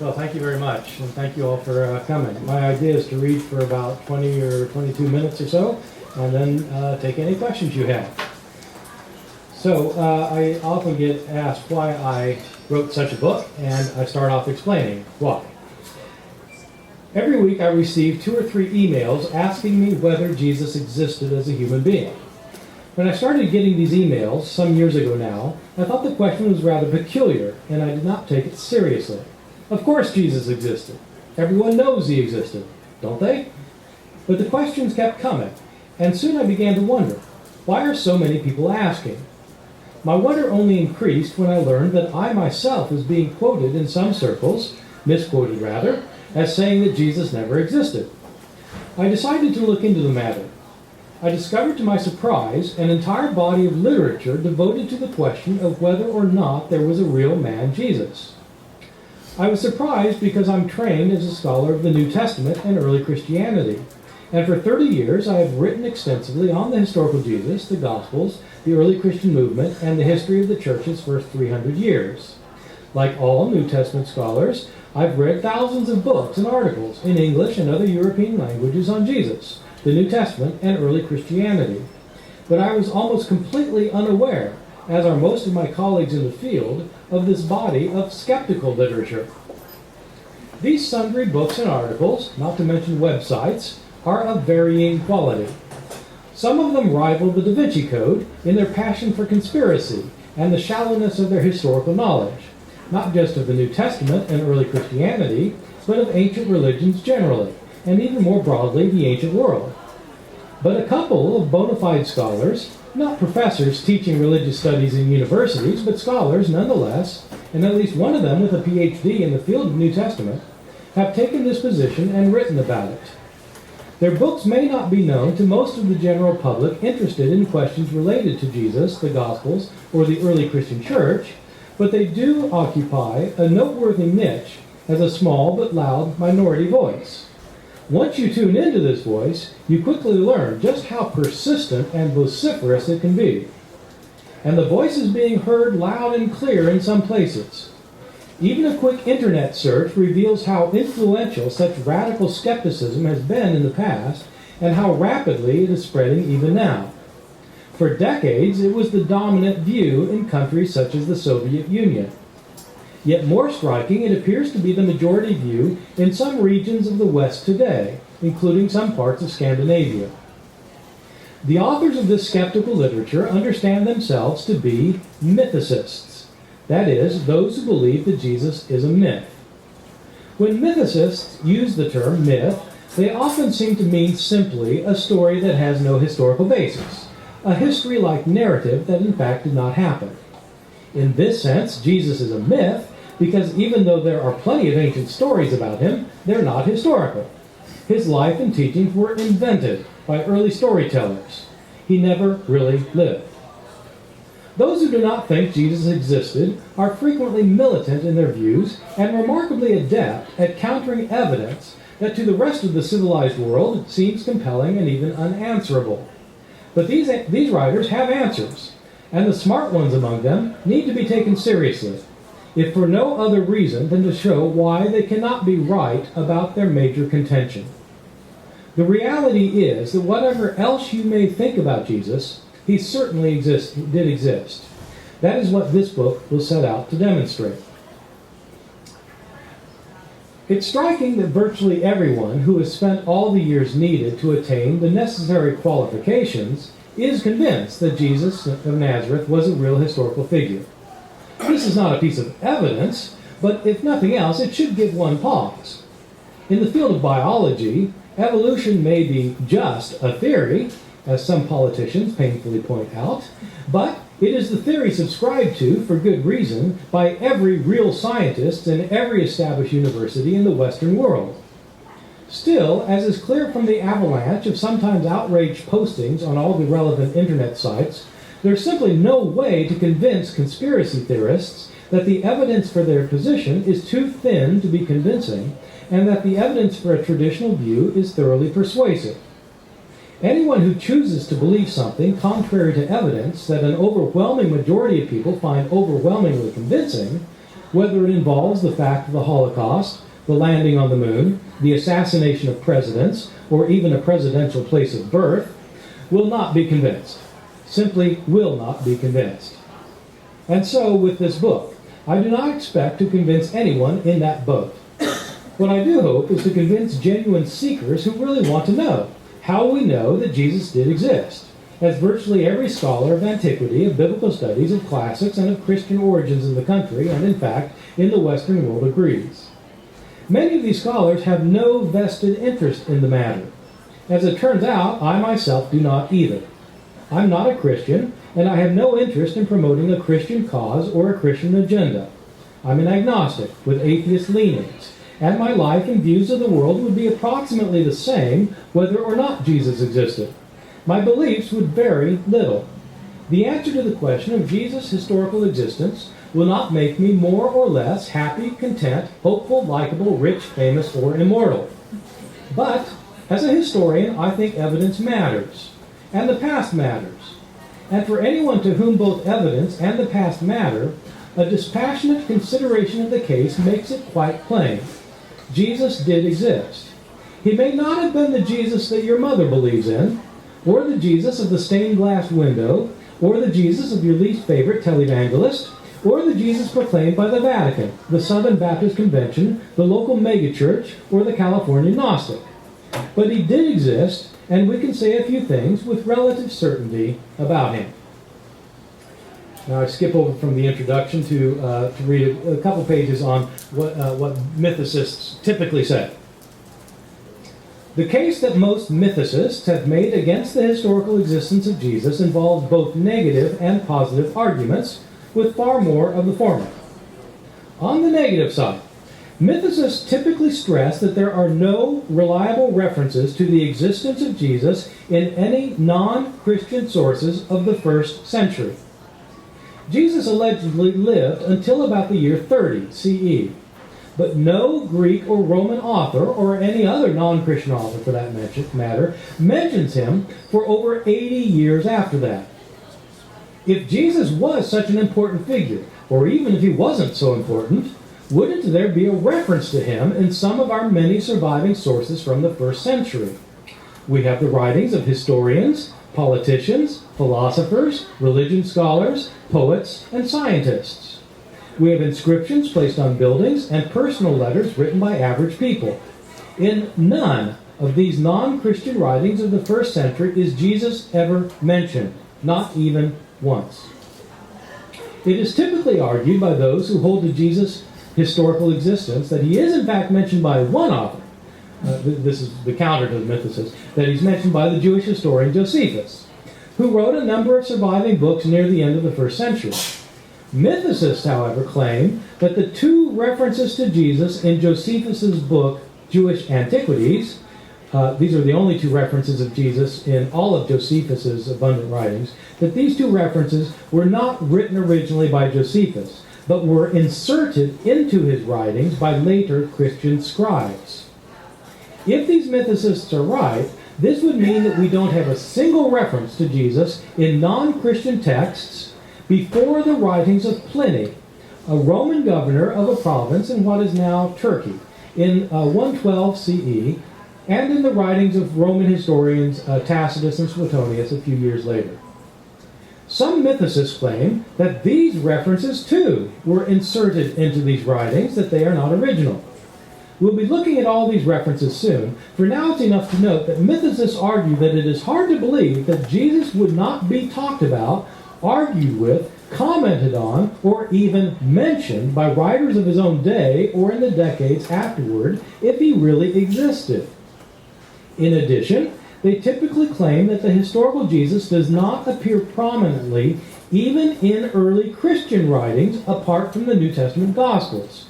Well, thank you very much, and thank you all for coming. My idea is to read for about 20 or 22 minutes or so, and then take any questions you have. So, I often get asked why I wrote such a book, and I start off explaining why. Every week I receive 2 or 3 emails asking me whether Jesus existed as a human being. When I started getting these emails, some years ago now, I thought the question was rather peculiar, and I did not take it seriously. Of course Jesus existed. Everyone knows he existed, don't they? But the questions kept coming, and soon I began to wonder, why are so many people asking? My wonder only increased when I learned that I myself was being quoted in some circles, misquoted rather, as saying that Jesus never existed. I decided to look into the matter. I discovered to my surprise an entire body of literature devoted to the question of whether or not there was a real man Jesus. I was surprised because I'm trained as a scholar of the New Testament and early Christianity, and for 30 years I have written extensively on the historical Jesus, the Gospels, the early Christian movement, and the history of the church's first 300 years. Like all New Testament scholars, I've read thousands of books and articles in English and other European languages on Jesus, the New Testament, and early Christianity. But I was almost completely unaware, as are most of my colleagues in the field, of this body of skeptical literature. These sundry books and articles, not to mention websites, are of varying quality. Some of them rival the Da Vinci Code in their passion for conspiracy and the shallowness of their historical knowledge, not just of the New Testament and early Christianity, but of ancient religions generally, and even more broadly, the ancient world. But a couple of bona fide scholars, not professors teaching religious studies in universities, but scholars nonetheless, and at least one of them with a PhD in the field of New Testament, have taken this position and written about it. Their books may not be known to most of the general public interested in questions related to Jesus, the Gospels, or the early Christian church, but they do occupy a noteworthy niche as a small but loud minority voice. Once you tune into this voice, you quickly learn just how persistent and vociferous it can be. And the voice is being heard loud and clear in some places. Even a quick internet search reveals how influential such radical skepticism has been in the past and how rapidly it is spreading even now. For decades, it was the dominant view in countries such as the Soviet Union. Yet more striking, it appears to be the majority view in some regions of the West today, including some parts of Scandinavia. The authors of this skeptical literature understand themselves to be mythicists, that is, those who believe that Jesus is a myth. When mythicists use the term myth, they often seem to mean simply a story that has no historical basis, a history-like narrative that in fact did not happen. In this sense, Jesus is a myth because even though there are plenty of ancient stories about him, they're not historical. His life and teachings were invented by early storytellers. He never really lived. Those who do not think Jesus existed are frequently militant in their views and remarkably adept at countering evidence that to the rest of the civilized world seems compelling and even unanswerable. But these writers have answers, and the smart ones among them need to be taken seriously, if for no other reason than to show why they cannot be right about their major contention. The reality is that whatever else you may think about Jesus, he certainly did exist. That is what this book will set out to demonstrate. It's striking that virtually everyone who has spent all the years needed to attain the necessary qualifications is convinced that Jesus of Nazareth was a real historical figure. This is not a piece of evidence, but if nothing else, it should give one pause. In the field of biology, evolution may be just a theory, as some politicians painfully point out, but it is the theory subscribed to, for good reason, by every real scientist in every established university in the Western world. Still, as is clear from the avalanche of sometimes outraged postings on all the relevant internet sites, there's simply no way to convince conspiracy theorists that the evidence for their position is too thin to be convincing, and that the evidence for a traditional view is thoroughly persuasive. Anyone who chooses to believe something contrary to evidence that an overwhelming majority of people find overwhelmingly convincing whether it involves the fact of the Holocaust, the landing on the moon, the assassination of presidents, or even a presidential place of birth, will not be convinced. Simply will not be convinced. And so with this book, I do not expect to convince anyone in that boat. What I do hope is to convince genuine seekers who really want to know how we know that Jesus did exist, as virtually every scholar of antiquity, of biblical studies, of classics, and of Christian origins in the country, and in fact, in the Western world agrees. Many of these scholars have no vested interest in the matter. As it turns out, I myself do not either. I'm not a Christian, and I have no interest in promoting a Christian cause or a Christian agenda. I'm an agnostic with atheist leanings, and my life and views of the world would be approximately the same whether or not Jesus existed. My beliefs would vary little. The answer to the question of Jesus' historical existence will not make me more or less happy, content, hopeful, likable, rich, famous, or immortal. But, as a historian, I think evidence matters, and the past matters. And for anyone to whom both evidence and the past matter, a dispassionate consideration of the case makes it quite plain. Jesus did exist. He may not have been the Jesus that your mother believes in, or the Jesus of the stained glass window, or the Jesus of your least favorite televangelist, or the Jesus proclaimed by the Vatican, the Southern Baptist Convention, the local megachurch, or the California Gnostic. But he did exist, and we can say a few things with relative certainty about him. Now I skip over from the introduction to read a couple pages on what mythicists typically say. The case that most mythicists have made against the historical existence of Jesus involves both negative and positive arguments, with far more of the former. On the negative side, mythicists typically stress that there are no reliable references to the existence of Jesus in any non-Christian sources of the first century. Jesus allegedly lived until about the year 30 CE, but no Greek or Roman author, or any other non-Christian author for that matter, mentions him for over 80 years after that. If Jesus was such an important figure, or even if he wasn't so important, wouldn't there be a reference to him in some of our many surviving sources from the first century? We have the writings of historians, politicians, philosophers, religion scholars, poets, and scientists. We have inscriptions placed on buildings and personal letters written by average people. In none of these non-Christian writings of the first century is Jesus ever mentioned, not even once. It is typically argued by those who hold to Jesus' historical existence that he is in fact mentioned by one author. This is the counter to the mythicists, that he's mentioned by the Jewish historian Josephus, who wrote a number of surviving books near the end of the first century. Mythicists, however, claim that the two references to Jesus in Josephus's book, Jewish Antiquities, these are the only two references of Jesus in all of Josephus's abundant writings, that these two references were not written originally by Josephus, but were inserted into his writings by later Christian scribes. If these mythicists are right, this would mean that we don't have a single reference to Jesus in non-Christian texts before the writings of Pliny, a Roman governor of a province in what is now Turkey, in 112 CE, and in the writings of Roman historians Tacitus and Suetonius a few years later. Some mythicists claim that these references, too, were inserted into these writings, that they are not original. We'll be looking at all these references soon. For now, it's enough to note that mythicists argue that it is hard to believe that Jesus would not be talked about, argued with, commented on, or even mentioned by writers of his own day or in the decades afterward if he really existed. In addition, they typically claim that the historical Jesus does not appear prominently even in early Christian writings apart from the New Testament Gospels.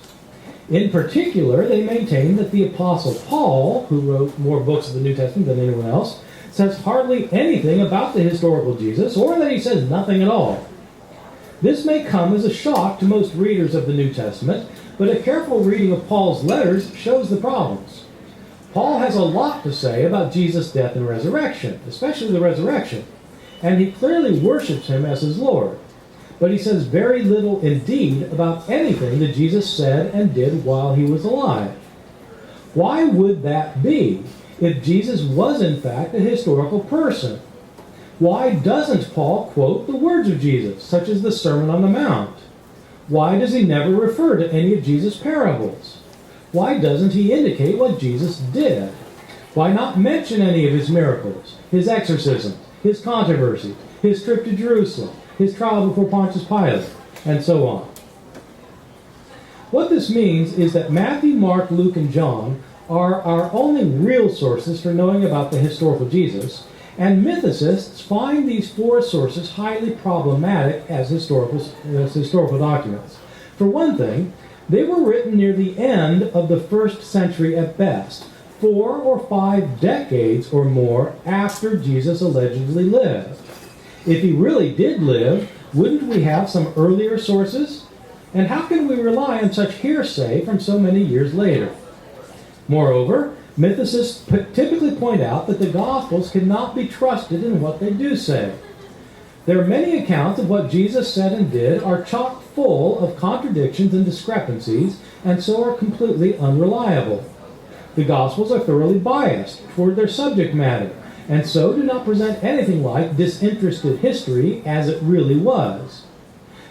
In particular, they maintain that the Apostle Paul, who wrote more books of the New Testament than anyone else, says hardly anything about the historical Jesus, or that he says nothing at all. This may come as a shock to most readers of the New Testament, but a careful reading of Paul's letters shows the problems. Paul has a lot to say about Jesus' death and resurrection, especially the resurrection, and he clearly worships him as his Lord. but he says very little indeed about anything that Jesus said and did while he was alive. Why would that be if Jesus was in fact a historical person? Why doesn't Paul quote the words of Jesus, such as the Sermon on the Mount? Why does he never refer to any of Jesus' parables? Why doesn't he indicate what Jesus did? Why not mention any of his miracles, his exorcisms, his controversy, his trip to Jerusalem, his trial before Pontius Pilate, and so on? What this means is that Matthew, Mark, Luke, and John are our only real sources for knowing about the historical Jesus, and mythicists find these four sources highly problematic as historical documents. For one thing, they were written near the end of the 1st century at best, 4 or 5 decades or more after Jesus allegedly lived. If he really did live, wouldn't we have some earlier sources? And how can we rely on such hearsay from so many years later? Moreover, mythicists typically point out that the Gospels cannot be trusted in what they do say. There are many accounts of what Jesus said and did are chock full of contradictions and discrepancies, and so are completely unreliable. The Gospels are thoroughly biased toward their subject matter, and so do not present anything like disinterested history as it really was.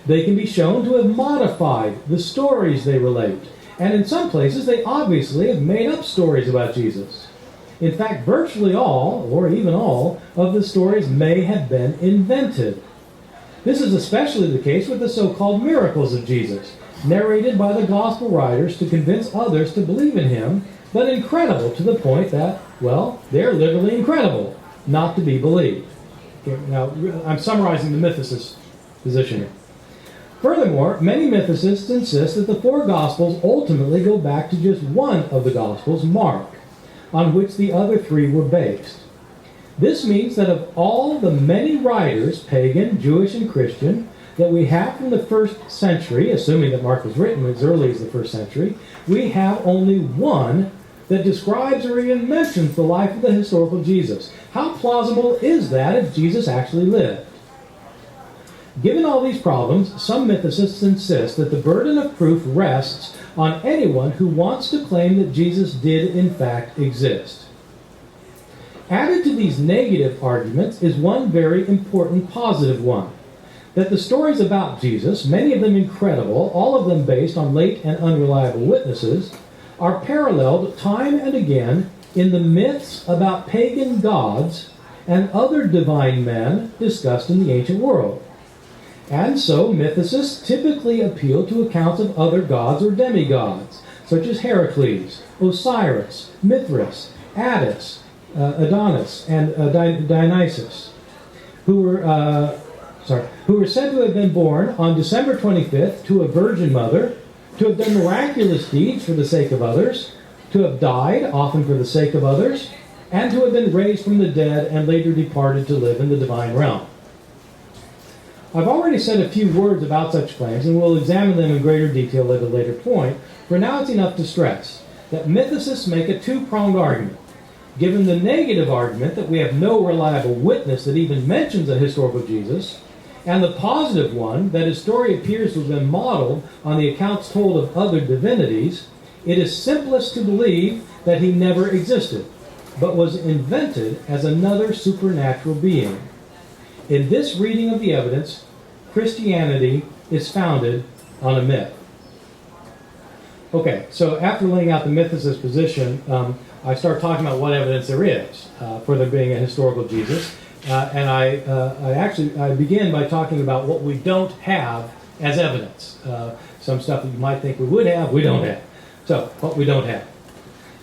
They can be shown to have modified the stories they relate, and in some places they obviously have made up stories about Jesus. In fact, virtually all, or even all, of the stories may have been invented. This is especially the case with the so-called miracles of Jesus, narrated by the gospel writers to convince others to believe in him, but incredible to the point that, well, they're literally incredible, not to be believed. Okay, now, I'm summarizing the mythicist position here. Furthermore, many mythicists insist that the 4 Gospels ultimately go back to just one of the Gospels, Mark, on which the other 3 were based. This means that of all the many writers, pagan, Jewish, and Christian, that we have from the 1st century, assuming that Mark was written as early as the 1st century, we have only one that describes or even mentions the life of the historical Jesus. How plausible is that if Jesus actually lived? Given all these problems, some mythicists insist that the burden of proof rests on anyone who wants to claim that Jesus did in fact exist. Added to these negative arguments is one very important positive one, that the stories about Jesus, many of them incredible, all of them based on late and unreliable witnesses, are paralleled time and again in the myths about pagan gods and other divine men discussed in the ancient world. And so mythicists typically appeal to accounts of other gods or demigods, such as Heracles, Osiris, Mithras, Attis, Adonis, and Dionysus, who were said to have been born on December 25th to a virgin mother, to have done miraculous deeds for the sake of others, to have died, often for the sake of others, and to have been raised from the dead and later departed to live in the divine realm. I've already said a few words about such claims, and we'll examine them in greater detail at a later point. For now, it's enough to stress that mythicists make a two-pronged argument. Given the negative argument that we have no reliable witness that even mentions a historical Jesus, and the positive one that his story appears to have been modeled on the accounts told of other divinities, it is simplest to believe that he never existed, but was invented as another supernatural being. In this reading of the evidence, Christianity is founded on a myth. Okay, so after laying out the mythicist position, I start talking about what evidence there is for there being a historical Jesus. And I begin by talking about what we don't have as evidence. Some stuff that you might think we would have, we don't have. So, what we don't have.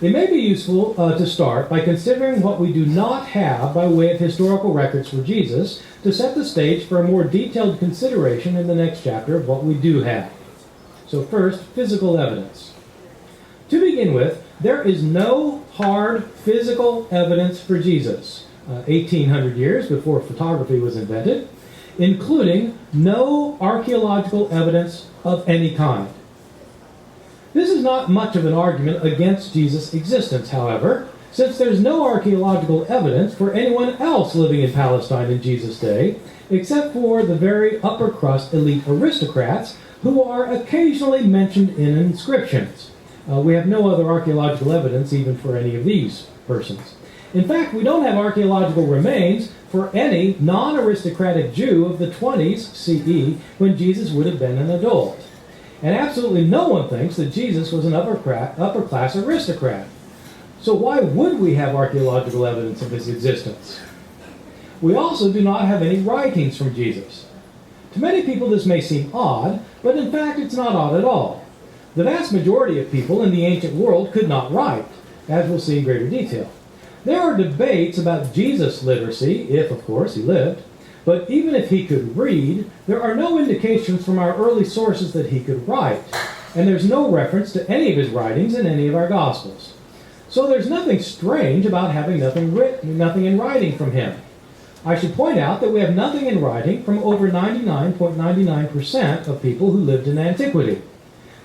It may be useful to start by considering what we do not have by way of historical records for Jesus to set the stage for a more detailed consideration in the next chapter of what we do have. So first, physical evidence. To begin with, there is no hard physical evidence for Jesus, 1800 years before photography was invented, including no archaeological evidence of any kind. This is not much of an argument against Jesus' existence, however, since there's no archaeological evidence for anyone else living in Palestine in Jesus' day, except for the very upper crust elite aristocrats who are occasionally mentioned in inscriptions. We have no other archaeological evidence even for any of these persons. In fact, we don't have archaeological remains for any non-aristocratic Jew of the 20s CE when Jesus would have been an adult. And absolutely no one thinks that Jesus was an upper-class aristocrat. So why would we have archaeological evidence of his existence? We also do not have any writings from Jesus. To many people this may seem odd, but in fact it's not odd at all. The vast majority of people in the ancient world could not write, as we'll see in greater detail. There are debates about Jesus' literacy, if of course he lived, but even if he could read, there are no indications from our early sources that he could write, and there's no reference to any of his writings in any of our Gospels. So there's nothing strange about having nothing in writing from him. I should point out that we have nothing in writing from over 99.99% of people who lived in antiquity.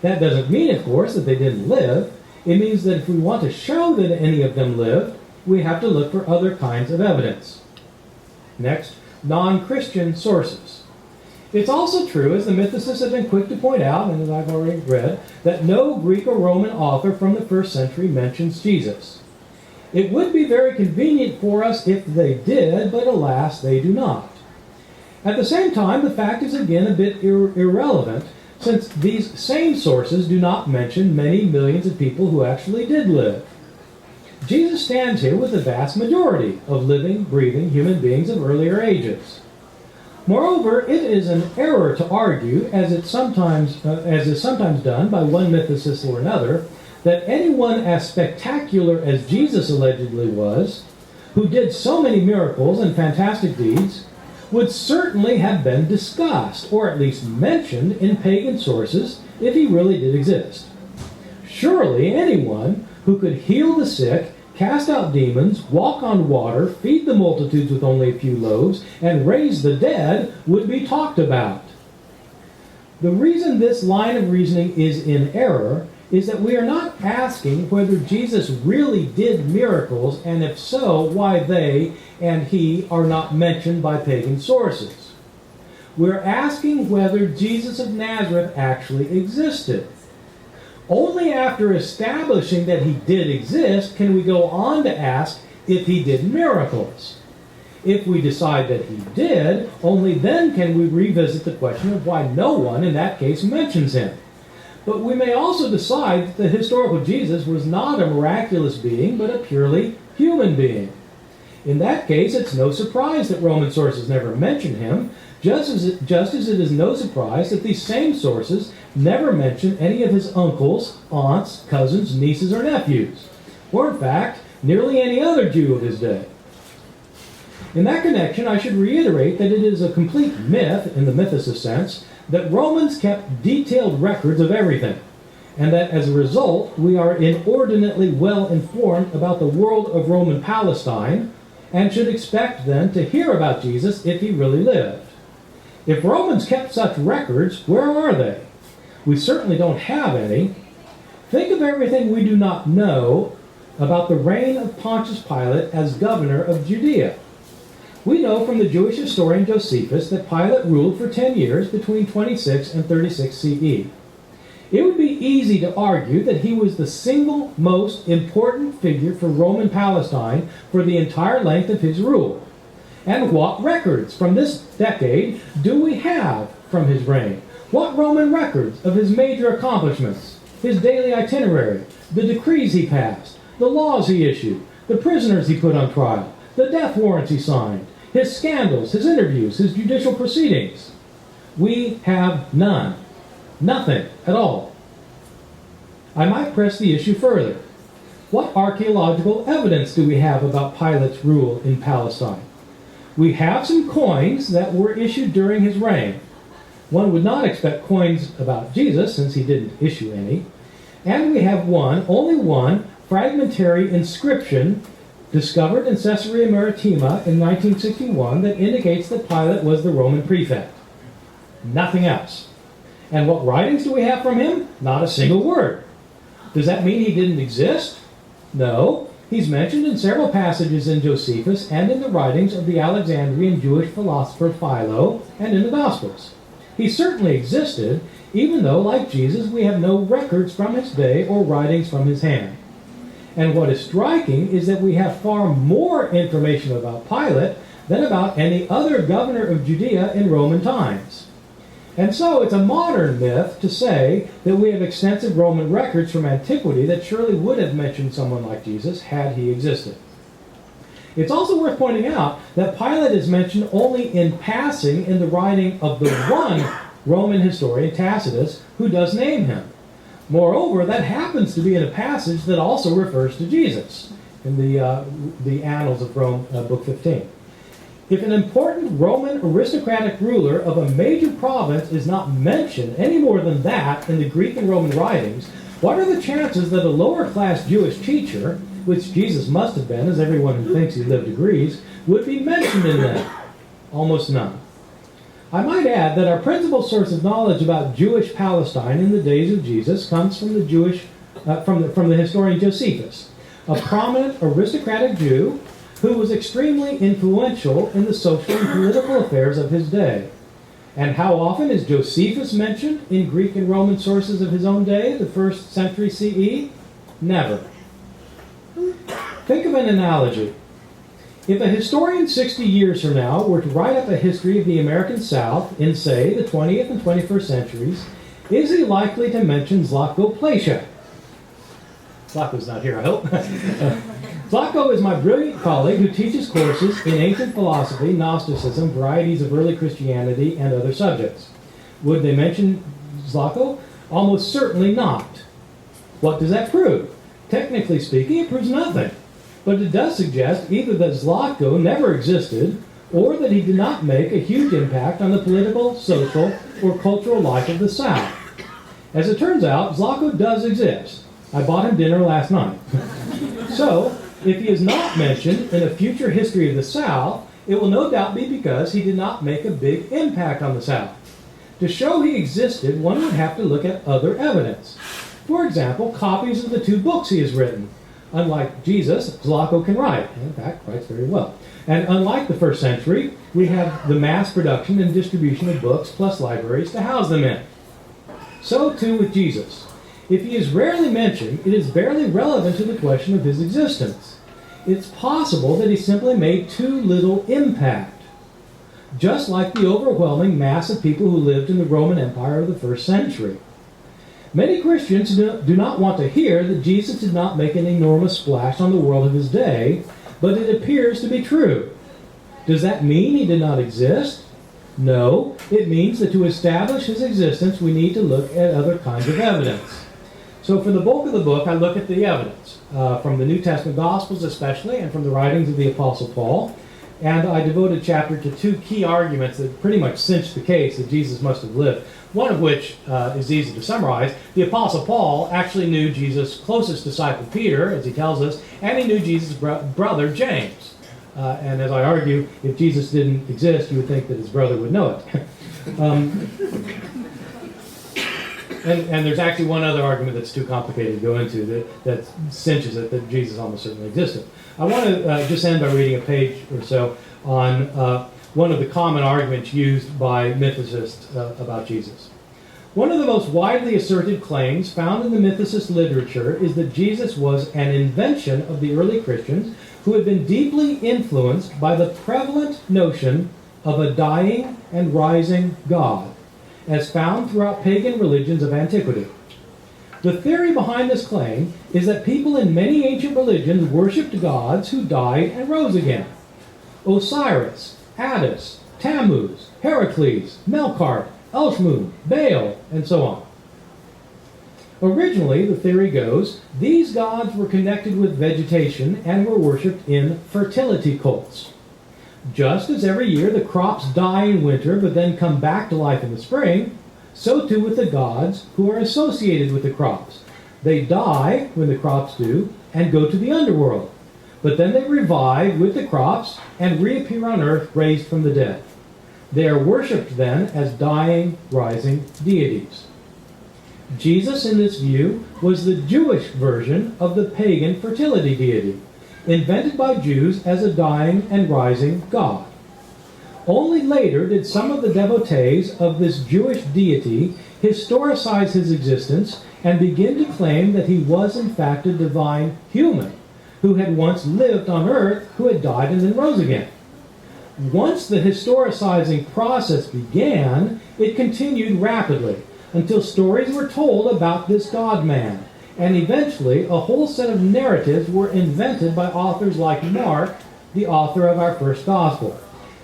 That doesn't mean, of course, that they didn't live. It means that if we want to show that any of them lived, we have to look for other kinds of evidence. Next, non-Christian sources. It's also true, as the mythicists have been quick to point out, and as I've already read, that no Greek or Roman author from the first century mentions Jesus. It would be very convenient for us if they did, but alas, they do not. At the same time, the fact is again a bit irrelevant, since these same sources do not mention many millions of people who actually did live. Jesus stands here with the vast majority of living, breathing human beings of earlier ages. Moreover, it is an error to argue, as is sometimes done by one mythicist or another, that anyone as spectacular as Jesus allegedly was, who did so many miracles and fantastic deeds, would certainly have been discussed, or at least mentioned, in pagan sources if he really did exist. Surely anyone who could heal the sick, cast out demons, walk on water, feed the multitudes with only a few loaves, and raise the dead would be talked about. The reason this line of reasoning is in error is that we are not asking whether Jesus really did miracles, and if so, why they and he are not mentioned by pagan sources. We're asking whether Jesus of Nazareth actually existed. Only after establishing that he did exist can we go on to ask if he did miracles. If we decide that he did, only then can we revisit the question of why no one in that case mentions him. But we may also decide that the historical Jesus was not a miraculous being, but a purely human being. In that case, it's no surprise that Roman sources never mention him, just as it is no surprise that these same sources never mention any of his uncles, aunts, cousins, nieces, or nephews, or in fact, nearly any other Jew of his day. In that connection, I should reiterate that it is a complete myth, in the mythicist sense, that Romans kept detailed records of everything, and that as a result, we are inordinately well informed about the world of Roman Palestine, and should expect then to hear about Jesus if he really lived. If Romans kept such records, where are they? We certainly don't have any. Think of everything we do not know about the reign of Pontius Pilate as governor of Judea. We know from the Jewish historian Josephus that Pilate ruled for 10 years between 26 and 36 CE. It would be easy to argue that he was the single most important figure for Roman Palestine for the entire length of his rule. And what records from this decade do we have from his reign? What Roman records of his major accomplishments, his daily itinerary, the decrees he passed, the laws he issued, the prisoners he put on trial, the death warrants he signed, his scandals, his interviews, his judicial proceedings? We have none. Nothing at all. I might press the issue further. What archaeological evidence do we have about Pilate's rule in Palestine? We have some coins that were issued during his reign. One would not expect coins about Jesus, since he didn't issue any. And we have only one, fragmentary inscription discovered in Caesarea Maritima in 1961 that indicates that Pilate was the Roman prefect. Nothing else. And what writings do we have from him? Not a single word. Does that mean he didn't exist? No. He's mentioned in several passages in Josephus and in the writings of the Alexandrian Jewish philosopher Philo and in the Gospels. He certainly existed, even though, like Jesus, we have no records from his day or writings from his hand. And what is striking is that we have far more information about Pilate than about any other governor of Judea in Roman times. And so it's a modern myth to say that we have extensive Roman records from antiquity that surely would have mentioned someone like Jesus had he existed. It's also worth pointing out that Pilate is mentioned only in passing in the writing of the one Roman historian, Tacitus, who does name him. Moreover, that happens to be in a passage that also refers to Jesus in the Annals of Rome, Book 15. If an important Roman aristocratic ruler of a major province is not mentioned any more than that in the Greek and Roman writings, what are the chances that a lower-class Jewish teacher, which Jesus must have been, as everyone who thinks he lived agrees, would be mentioned in them? Almost none. I might add that our principal source of knowledge about Jewish Palestine in the days of Jesus comes from the historian Josephus, a prominent aristocratic Jew who was extremely influential in the social and political affairs of his day. And how often is Josephus mentioned in Greek and Roman sources of his own day, the 1st century CE? Never. Think of an analogy. If a historian 60 years from now were to write up a history of the American South in, say, the 20th and 21st centuries, is he likely to mention Zlatko Plesha? Zlatko's not here, I hope. Zlatko is my brilliant colleague who teaches courses in ancient philosophy, Gnosticism, varieties of early Christianity, and other subjects. Would they mention Zlatko? Almost certainly not. What does that prove? Technically speaking, it proves nothing. But it does suggest either that Zlatko never existed, or that he did not make a huge impact on the political, social, or cultural life of the South. As it turns out, Zlatko does exist. I bought him dinner last night. So, if he is not mentioned in a future history of the South, it will no doubt be because he did not make a big impact on the South. To show he existed, one would have to look at other evidence. For example, copies of the 2 books he has written. Unlike Jesus, Zlatko can write. In fact, writes very well. And unlike the 1st century, we have the mass production and distribution of books plus libraries to house them in. So too with Jesus. If he is rarely mentioned, it is barely relevant to the question of his existence. It's possible that he simply made too little impact, just like the overwhelming mass of people who lived in the Roman Empire of the 1st century. Many Christians do not want to hear that Jesus did not make an enormous splash on the world of his day, but it appears to be true. Does that mean he did not exist? No, it means that to establish his existence, we need to look at other kinds of evidence. So for the bulk of the book, I look at the evidence, from the New Testament Gospels especially, and from the writings of the Apostle Paul. And I devote a chapter to 2 key arguments that pretty much cinch the case that Jesus must have lived. One of which is easy to summarize. The Apostle Paul actually knew Jesus' closest disciple, Peter, as he tells us, and he knew Jesus' brother, James. And as I argue, if Jesus didn't exist, you would think that his brother would know it. And there's actually one other argument that's too complicated to go into that cinches it, that Jesus almost certainly existed. I want to just end by reading a page or so on one of the common arguments used by mythicists about Jesus. One of the most widely asserted claims found in the mythicist literature is that Jesus was an invention of the early Christians who had been deeply influenced by the prevalent notion of a dying and rising God, as found throughout pagan religions of antiquity. The theory behind this claim is that people in many ancient religions worshipped gods who died and rose again. Osiris, Attis, Tammuz, Heracles, Melkart, Elshmun, Baal, and so on. Originally, the theory goes, these gods were connected with vegetation and were worshipped in fertility cults. Just as every year the crops die in winter but then come back to life in the spring, so too with the gods who are associated with the crops. They die when the crops do and go to the underworld, but then they revive with the crops and reappear on earth raised from the dead. They are worshipped then as dying, rising deities. Jesus, in this view, was the Jewish version of the pagan fertility deity. invented by Jews as a dying and rising God. Only later did some of the devotees of this Jewish deity historicize his existence and begin to claim that he was in fact a divine human who had once lived on earth, who had died and then rose again. Once the historicizing process began, it continued rapidly until stories were told about this God-man, and eventually a whole set of narratives were invented by authors like Mark, the author of our first gospel.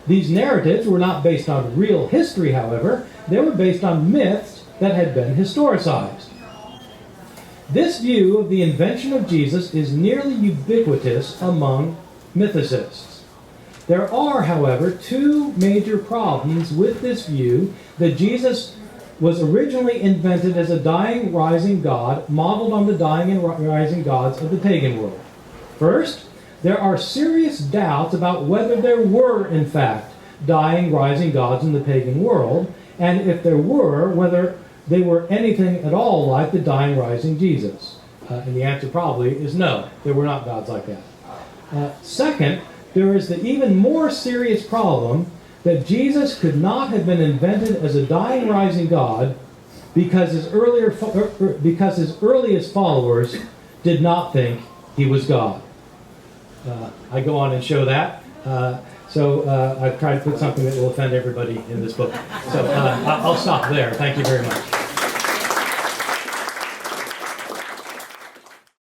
These narratives were not based on real history, however. They were based on myths that had been historicized. This view of the invention of Jesus is nearly ubiquitous among mythicists. There are, however, two major problems with this view that Jesus was originally invented as a dying, rising God, modeled on the dying and rising gods of the pagan world. First, there are serious doubts about whether there were, in fact, dying, rising gods in the pagan world, and if there were, whether they were anything at all like the dying, rising Jesus. And the answer probably is no, there were not gods like that. Second, there is the even more serious problem that Jesus could not have been invented as a dying, rising God because his earliest followers did not think he was God. I go on and show that. So I've tried to put something that will offend everybody in this book. So I'll stop there. Thank you very much.